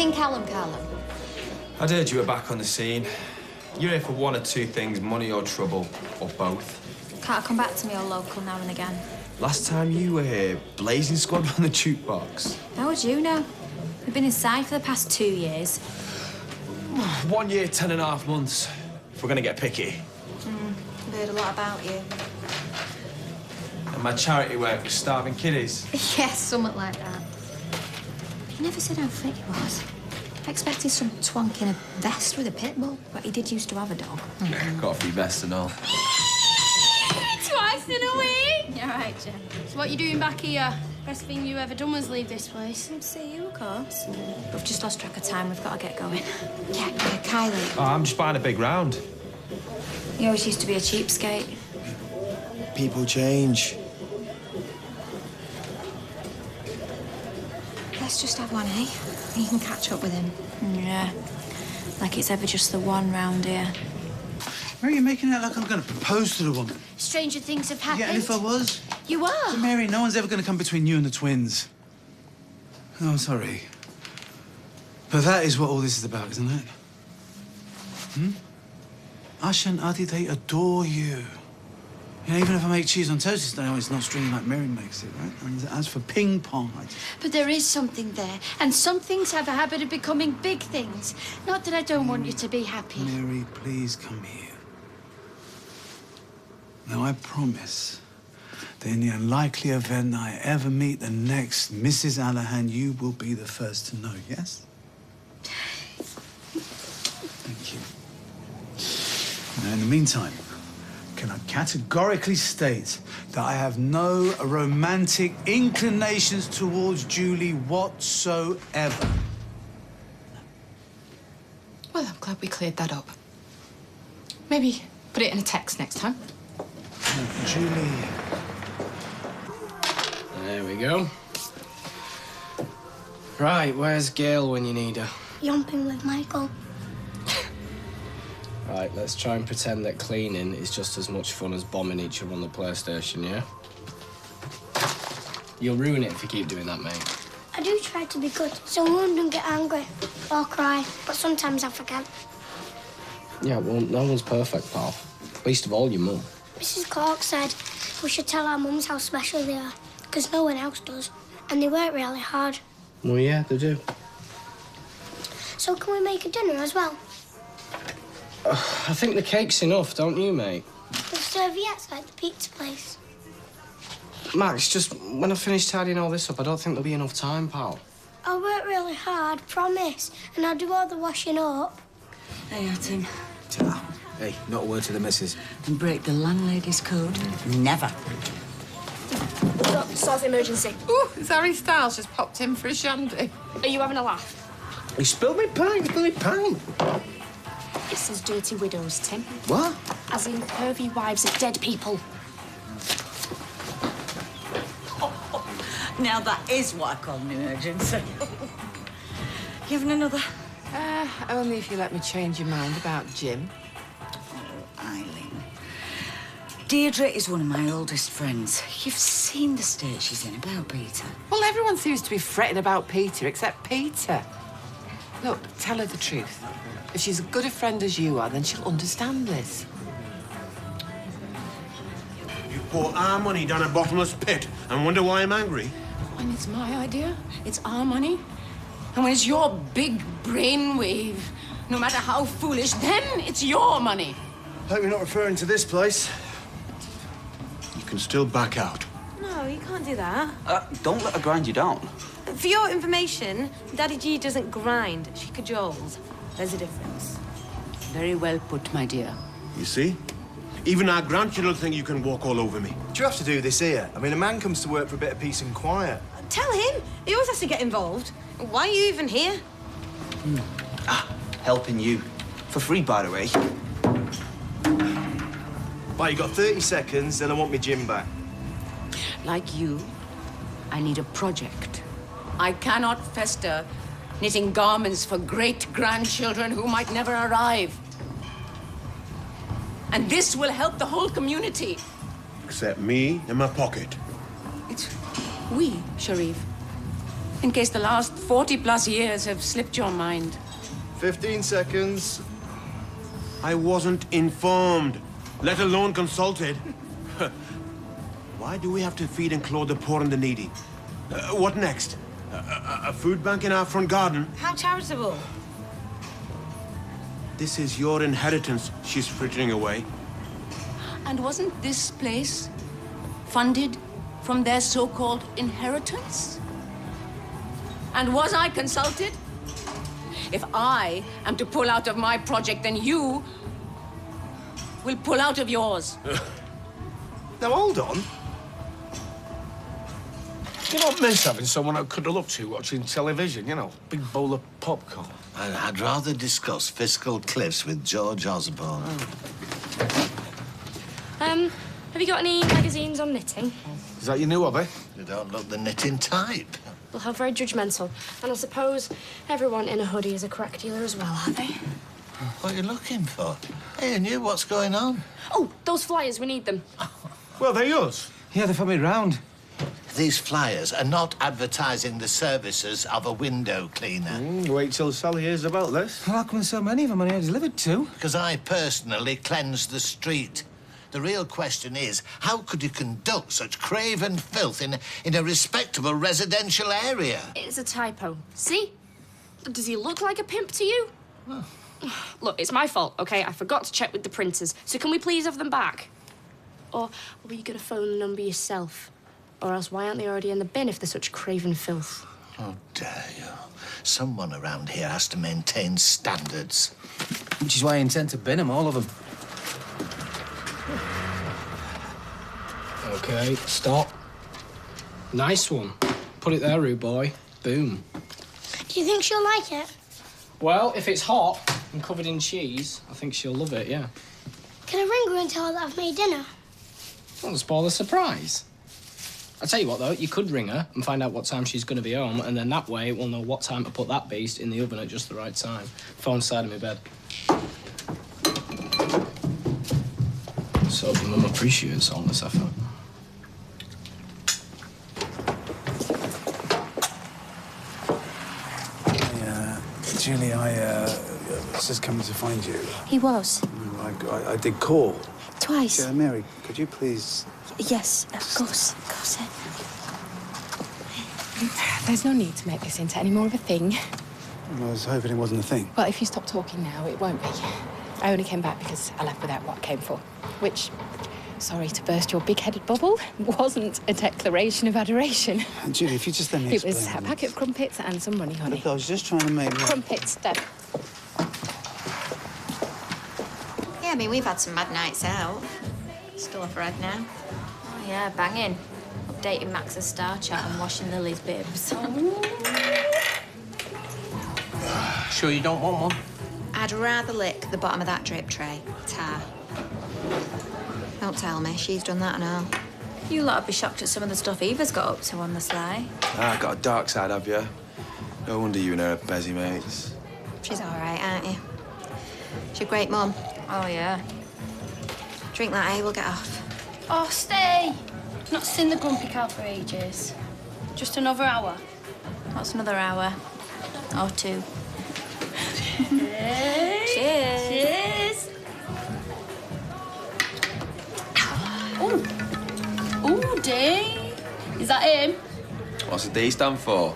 seen Callum? I'd heard you were back on the scene. You're here for one or two things, money or trouble, or both. Can't come back to me all local now and again. Last time you were here, Blazing Squad on the jukebox. How would you know? We've been inside for the past 2 years. 1 year, 10.5 months. If we're gonna get picky. I've heard a lot about you. And my charity work with starving kiddies. Yes, something like that. He never said how fit he was. I expected some twonk in a vest with a pit bull, but he did used to have a dog. Got a few vests and all. Twice in a week! You're right, Jen. So what you doing back here? Best thing you ever done was leave this place. Good to see you, of course. We've just lost track of time. We've got to get going. Yeah, Kylie. Oh, I'm just buying a big round. You always used to be a cheapskate. People change. Let's just have one, eh? You can catch up with him. Yeah. Like it's ever just the one round here. Mary, you're making it out like I'm going to propose to the woman. Stranger things have happened. Yeah, and if I was? You are? So, Mary, no one's ever going to come between you and the twins. No, I'm sorry. But that is what all this is about, isn't it? Asha and Adi, they adore you. You know, even if I make cheese on toast, I know it's not stringy like Mary makes it, right? And as for ping pong, But there is something there, and some things have a habit of becoming big things. Not that I don't want you to be happy. Mary, please come here. Now, I promise that in the unlikely event that I ever meet the next Mrs. Allahan, you will be the first to know, yes? Thank you. Now, in the meantime, can I categorically state that I have no romantic inclinations towards Julie whatsoever? Well, I'm glad we cleared that up. Maybe put it in a text next time. No, Julie. There we go. Right, where's Gail when you need her? Yomping with Michael. Right, let's try and pretend that cleaning is just as much fun as bombing each other on the PlayStation, yeah? You'll ruin it if you keep doing that, mate. I do try to be good, so Mum don't get angry or cry, but sometimes I forget. Yeah, well, no one's perfect, pal. Least of all your mum. Mrs. Clark said we should tell our mums how special they are, because no one else does, and they work really hard. Well, yeah, they do. So can we make a dinner as well? I think the cake's enough, don't you, mate? With serviettes like the pizza place. Max, just when I finish tidying all this up, I don't think there'll be enough time, pal. I'll work really hard, promise, and I'll do all the washing up. Hey, Atim. Ta. Hey, not a word to the missus. And break the landlady's code? Never. Solve emergency. Ooh, Harry Styles just popped in for a shandy. Are you having a laugh? He spilled me pint, It says dirty widows, Tim. What? As in pervy wives of dead people. Now that is what I call an emergency. You having another? Only if you let me change your mind about Jim. Oh, Eileen. Deirdre is one of my oldest friends. You've seen the state she's in about Peter. Well, everyone seems to be fretting about Peter, except Peter. Look, tell her the truth. If she's as good a friend as you are, then she'll understand this. You pour our money down a bottomless pit and wonder why I'm angry? When it's my idea, it's our money. And when it's your big brainwave, no matter how foolish, then it's your money. Hope you're not referring to this place. You can still back out. No, you can't do that. Don't let her grind you down. For your information, Daddy G doesn't grind. She cajoles. There's a difference. Very well put, my dear. You see? Even our grandchildren think you can walk all over me. Do you have to do this here? I mean, a man comes to work for a bit of peace and quiet. Tell him. He always has to get involved. Why are you even here? Helping you. For free, by the way. Right, you got 30 seconds, then I want my gym back. Like you, I need a project. I cannot fester knitting garments for great-grandchildren who might never arrive. And this will help the whole community. Except me and my pocket. It's we, Sharif. In case the last 40+ years have slipped your mind. 15 seconds. I wasn't informed, let alone consulted. Why do we have to feed and clothe the poor and the needy? What next? A food bank in our front garden? How charitable. This is your inheritance she's frittering away. And wasn't this place funded from their so-called inheritance? And was I consulted? If I am to pull out of my project, then you will pull out of yours. Now, hold on. You don't miss having someone I could look to watching television, you know? Big bowl of popcorn. I'd rather discuss fiscal cliffs with George Osborne. Have you got any magazines on knitting? Is that your new hobby? You don't look the knitting type. Well, how very judgmental. And I suppose everyone in a hoodie is a crack dealer as well, are they? What are you looking for? Hey, and you, what's going on? Oh, those flyers, we need them. Well, they're yours. Yeah, they found me round. These flyers are not advertising the services of a window cleaner. Wait till Sally hears about this. Well, how come there's so many of them when I delivered two? Because I personally cleanse the street. The real question is, how could you conduct such craven filth in a respectable residential area? It's a typo. See? Does he look like a pimp to you? Oh. Look, it's my fault, OK? I forgot to check with the printers. So can we please have them back? Or were you going to phone the number yourself? Or else why aren't they already in the bin if they're such craven filth? How dare you? Someone around here has to maintain standards. Which is why I intend to bin them, all of them. OK, stop. Nice one. Put it there, rude boy. Boom. Do you think she'll like it? Well, if it's hot and covered in cheese, I think she'll love it, yeah. Can I ring her and tell her that I've made dinner? Don't spoil the surprise. I'll tell you what, though, you could ring her and find out what time she's going to be home, and then that way we'll know what time to put that beast in the oven at just the right time. Phone's side of my bed. So Mum appreciates all this effort. Julie, I was just coming to find you. He was. I did call. Twice. Mary, could you please... Yes, of course. There's no need to make this into any more of a thing. Well, I was hoping it wasn't a thing. Well, if you stop talking now, it won't be. I only came back because I left without what I came for, which, sorry to burst your big-headed bubble, wasn't a declaration of adoration. Julie, if you just let me It explain. was a packet of crumpets and some money, honey. Look, I was just trying to make... Crumpets, Dad. Yeah, I mean, we've had some mad nights out. Still off red now. Oh, yeah, banging. Updating Max's star chart and washing Lily's bibs. Sure you don't want one? I'd rather lick the bottom of that drip tray. Tar. Don't tell me, she's done that and all. You lot would be shocked at some of the stuff Eva's got up to on the sly. Ah, got a dark side, have you? No wonder you and her are busy mates. She's all right, aren't you? She's a great mum. Oh, yeah. Drink that, eh? We'll get off. Oh, stay! Not seen the grumpy cow for ages. Just another hour. What's another hour? Or two. Cheers! Cheers! Ooh, D. Is that him? What's the D stand for?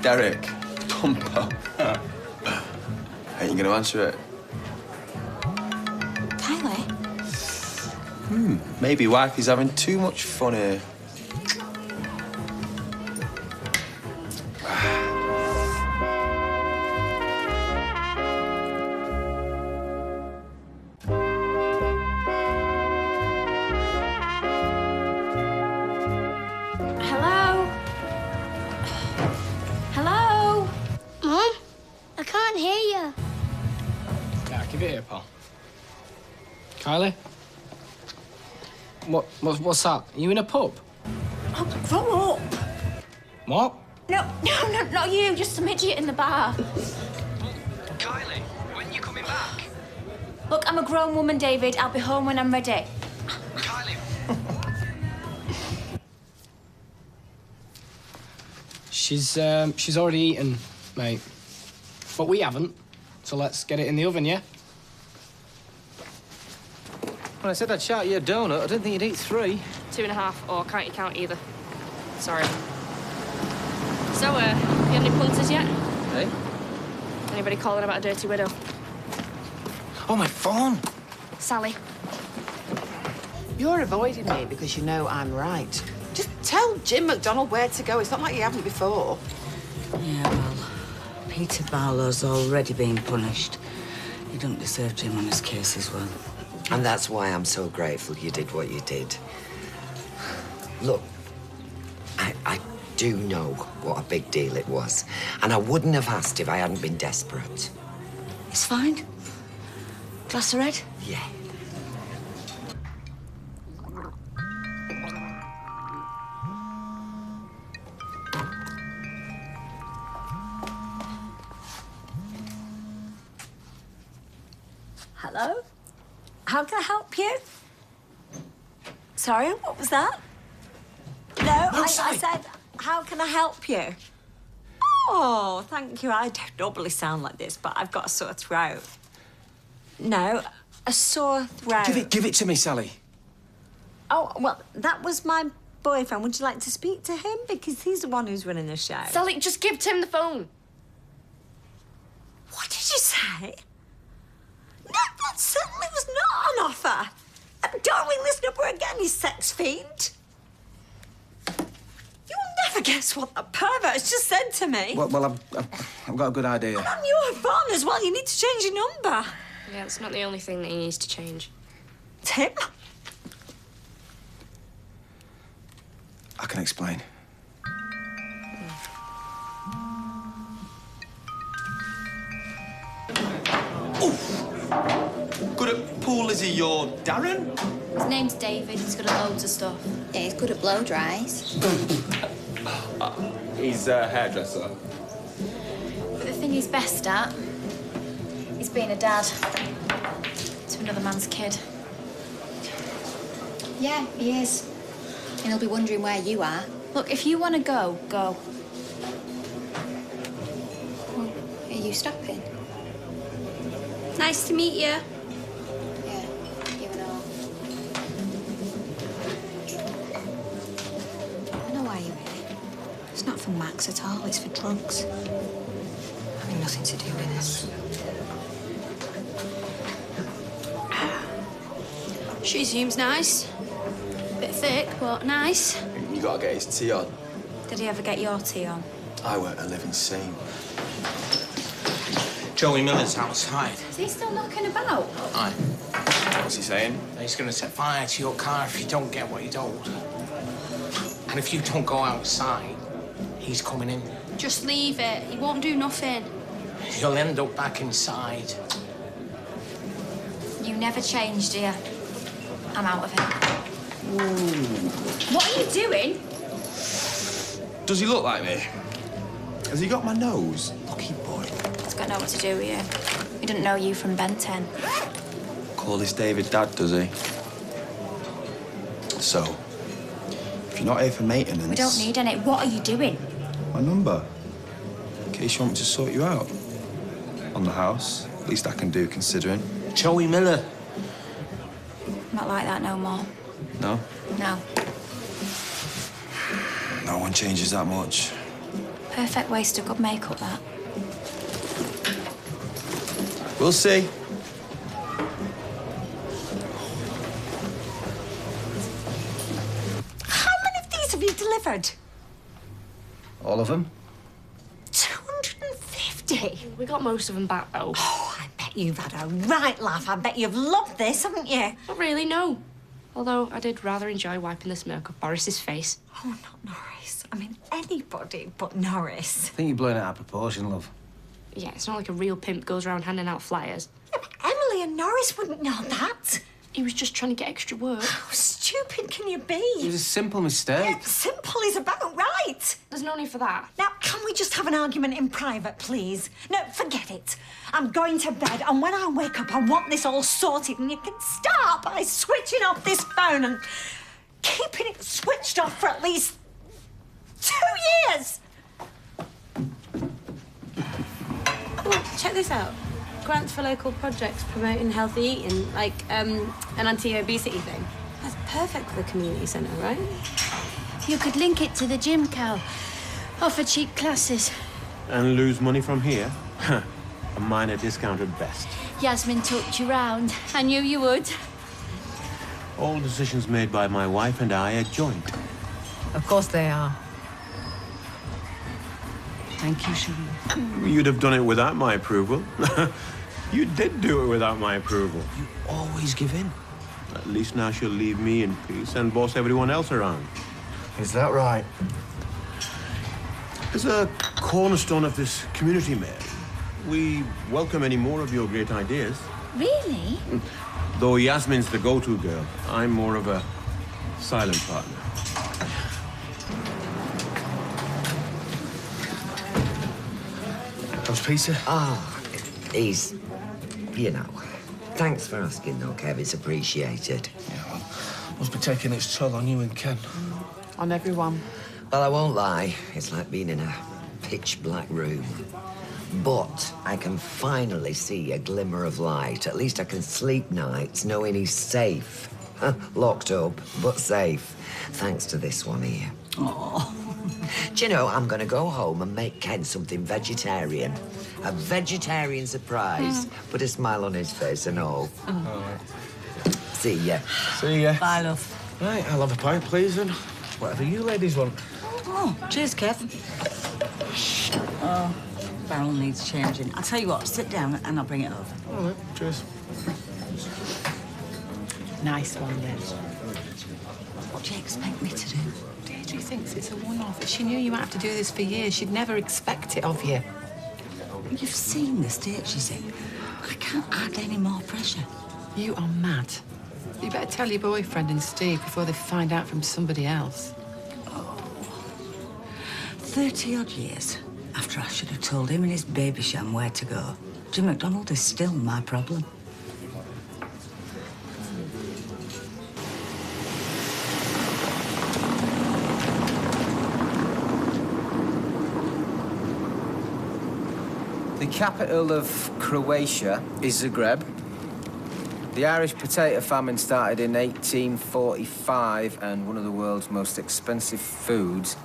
Derek. Dumpo. Ain't you gonna answer it? Kylie? Maybe wifey's having too much fun here. Hello? Hello? Mum? I can't hear you. Yeah, give it here, pal. Kylie? What's that? Are you in a pub? Oh, grow up. What? No, not you. Just some idiot in the bar. Kylie, when are you coming back? Look, I'm a grown woman, David. I'll be home when I'm ready. Kylie. She's already eaten, mate. But we haven't. So let's get it in the oven, yeah? When I said I'd shout you a donut, I didn't think you'd eat 3. 2.5, or can't you count either? Sorry. So, you had any punters yet? Hey? Anybody calling about a dirty widow? Oh, my phone! Sally. You're avoiding me because you know I'm right. Just tell Jim McDonald where to go. It's not like you haven't before. Yeah, well, Peter Barlow's already been punished. He don't deserve Jim on his case as well. And that's why I'm so grateful you did what you did. Look, I do know what a big deal it was. And I wouldn't have asked if I hadn't been desperate. It's fine. Glass of red? Yeah. Hello? How can I help you? Sorry, what was that? No, I said, how can I help you? Oh, thank you. I don't normally sound like this, but I've got a sore throat. No, a sore throat. Give it to me, Sally. Oh, well, that was my boyfriend. Would you like to speak to him? Because he's the one who's running the show. Sally, just give Tim the phone. What did you say? No, that certainly was not an offer. Don't ring this number again, you sex fiend. You'll never guess what the pervert's just said to me. Well, I've got a good idea. And on your phone as well. You need to change your number. Yeah, it's not the only thing that he needs to change. Tim? I can explain. Good at pool, is he? Your Darren? His name's David. He's good at loads of stuff. Yeah, he's good at blow dries. He's a hairdresser. But the thing he's best at is being a dad to another man's kid. Yeah, he is. And he'll be wondering where you are. Look, if you want to go, go. Well, are you stopping? Nice to meet you. Yeah, you and all. I know why you're here. It's not for Max at all, it's for drugs. Having nothing to do with this. She seems nice. Bit thick, but nice. You gotta get his tea on. Did he ever get your tea on? I weren't a living saint. Joey Miller's outside. Is he still knocking about? Aye. What's he saying? He's going to set fire to your car if you don't get what you're told. And if you don't go outside, he's coming in. Just leave it. He won't do nothing. You'll end up back inside. You never change, dear. I'm out of here. Ooh. What are you doing? Does he look like me? Has he got my nose? Lucky boy. It's got nothing to do with you. He didn't know you from Ben 10. Call this David Dad, does he? So, if you're not here for maintenance... We don't need any. What are you doing? My number. In case you want me to sort you out. On the house. Least I can do, considering. Joey Miller. Not like that no more. No? No. No one changes that much. Perfect waste of good makeup, that. We'll see. How many of these have you delivered? All of them? 250? We got most of them back, though. Oh, I bet you've had a right laugh. I bet you've loved this, haven't you? Not really, no. Although I did rather enjoy wiping the smirk off Boris's face. Oh, not Norris. I mean, anybody but Norris. I think you're blowing it out of proportion, love. Yeah, it's not like a real pimp goes around handing out flyers. Yeah, but Emily and Norris wouldn't know that. He was just trying to get extra work. How stupid can you be? It was a simple mistake. Yeah, simple is about right. There's no need for that. Now, can we just have an argument in private, please? No, forget it. I'm going to bed, and when I wake up, I want this all sorted, and you can start by switching off this phone and keeping it switched off for at least 2 years. Oh, check this out. Grants for local projects promoting healthy eating, like an anti-obesity thing. That's perfect for the community centre, right? You could link it to the gym, Cal. Offer cheap classes. And lose money from here? A minor discount at best. Yasmin talked you round. I knew you would. All decisions made by my wife and I are joint. Of course they are. Thank you, Cherie. You'd have done it without my approval. You did do it without my approval. You always give in. At least now she'll leave me in peace and boss everyone else around. Is that right? As a cornerstone of this community, Mayor, we welcome any more of your great ideas. Really? Though Yasmin's the go-to girl, I'm more of a silent partner. How's Peter? He's, you know. Thanks for asking, though, Kev. It's appreciated. Yeah, well, must be taking its toll on you and Ken. On everyone. Well, I won't lie. It's like being in a pitch-black room. But I can finally see a glimmer of light. At least I can sleep nights knowing he's safe. Locked up, but safe. Thanks to this one here. Oh. Do you know, I'm going to go home and make Ken something vegetarian. A vegetarian surprise. Put a smile on his face and all. All right. See ya. See ya. Bye, love. Right, I'll have a pint, please, and whatever you ladies want. Oh, cheers, Kev. Oh, barrel needs changing. I'll tell you what, sit down and I'll bring it over. All right, cheers. Nice one, Liv. What do you expect me to do? Deirdre thinks it's a one-off. If she knew you might have to do this for years, she'd never expect it of you. You've seen the state she's in. I can't add any more pressure. You are mad. You better tell your boyfriend and Steve before they find out from somebody else. 30-odd years after I should have told him and his baby sham where to go, Jim McDonald is still my problem. The capital of Croatia is Zagreb. The Irish potato famine started in 1845, and one of the world's most expensive foods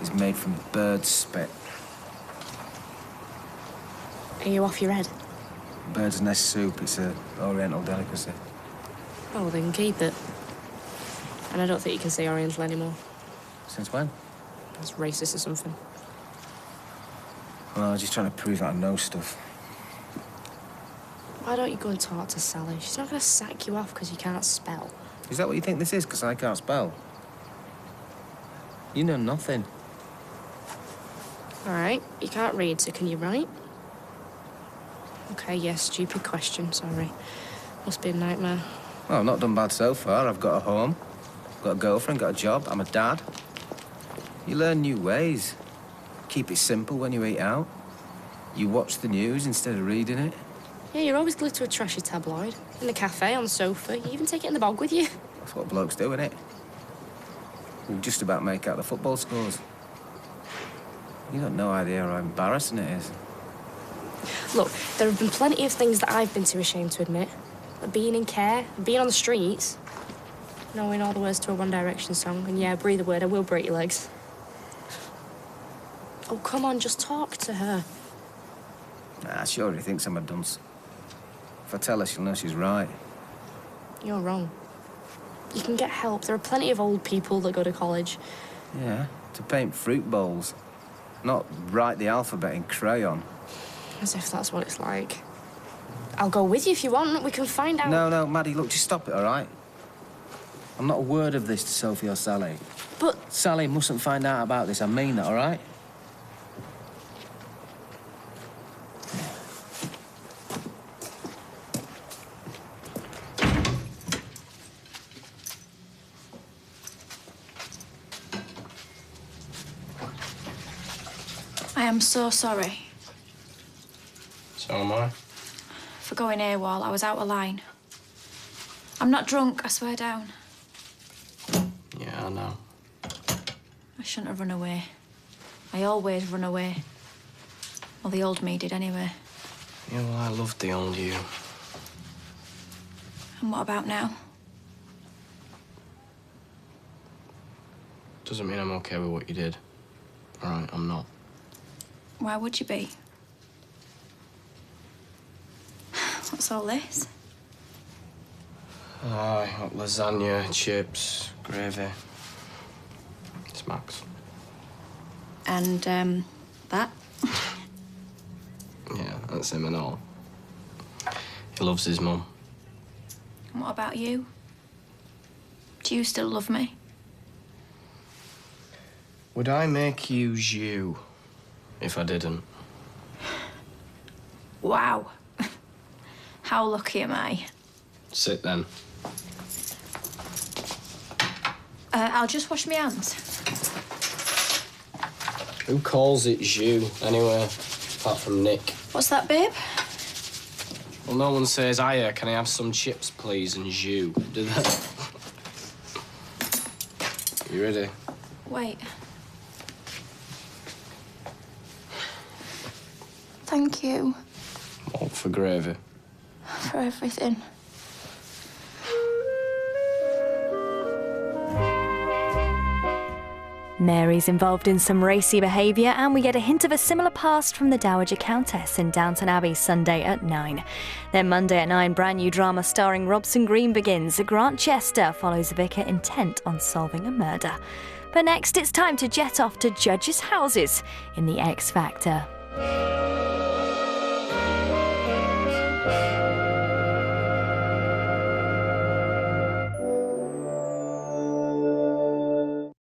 is made from bird spit. Are you off your head? Bird's nest soup, it's an oriental delicacy. Oh, well, then keep it. And I don't think you can say Oriental anymore. Since when? It's racist or something. Well, I'm just trying to prove that I know stuff. Why don't you go and talk to Sally? She's not going to sack you off because you can't spell. Is that what you think this is, because I can't spell? You know nothing. All right, you can't read, so can you write? Okay, yes, stupid question, sorry. Must be a nightmare. Well, I've not done bad so far. I've got a home, got a girlfriend, got a job, I'm a dad. You learn new ways. Keep it simple when you eat out. You watch the news instead of reading it. Yeah, you're always glued to a trashy tabloid. In the cafe, on the sofa. You even take it in the bog with you. That's what blokes do, innit? You just about make out the football scores. You got no idea how embarrassing it is. Look, there have been plenty of things that I've been too ashamed to admit. Like being in care, being on the streets, knowing all the words to a One Direction song, and yeah, breathe a word, I will break your legs. Oh, come on, just talk to her. Nah, she already thinks I'm a dunce. If I tell her, she'll know she's right. You're wrong. You can get help. There are plenty of old people that go to college. Yeah, to paint fruit bowls. Not write the alphabet in crayon. As if that's what it's like. I'll go with you if you want. We can find out. No, Maddie, look, just stop it, all right? I'm not a word of this to Sophie or Sally. But... Sally mustn't find out about this. I mean that, all right? I am so sorry. So am I. For going AWOL. I was out of line. I'm not drunk, I swear down. Yeah, I know. I shouldn't have run away. I always run away. Well, the old me did anyway. Yeah, well, I loved the old you. And what about now? Doesn't mean I'm okay with what you did. All right, I'm not. Why would you be? What's all this? Aye, got lasagna, chips, gravy. It's Max. And, that? Yeah, that's him and all. He loves his mum. And what about you? Do you still love me? Would I make you you if I didn't? Wow. How lucky am I? Sit then. I'll just wash my hands. Who calls it you, anyway, apart from Nick? What's that, babe? Well, no one says, hiya, can I have some chips, please, and you, do they? You ready? Wait. Thank you What, for gravy? for everything. Mary's involved in some racy behaviour, and we get a hint of a similar past from the Dowager Countess in Downton Abbey, Sunday at 9. Then Monday at 9, brand new drama starring Robson Green begins. Grant Chester follows a vicar intent on solving a murder. But next, it's time to jet off to judges' houses in The X Factor.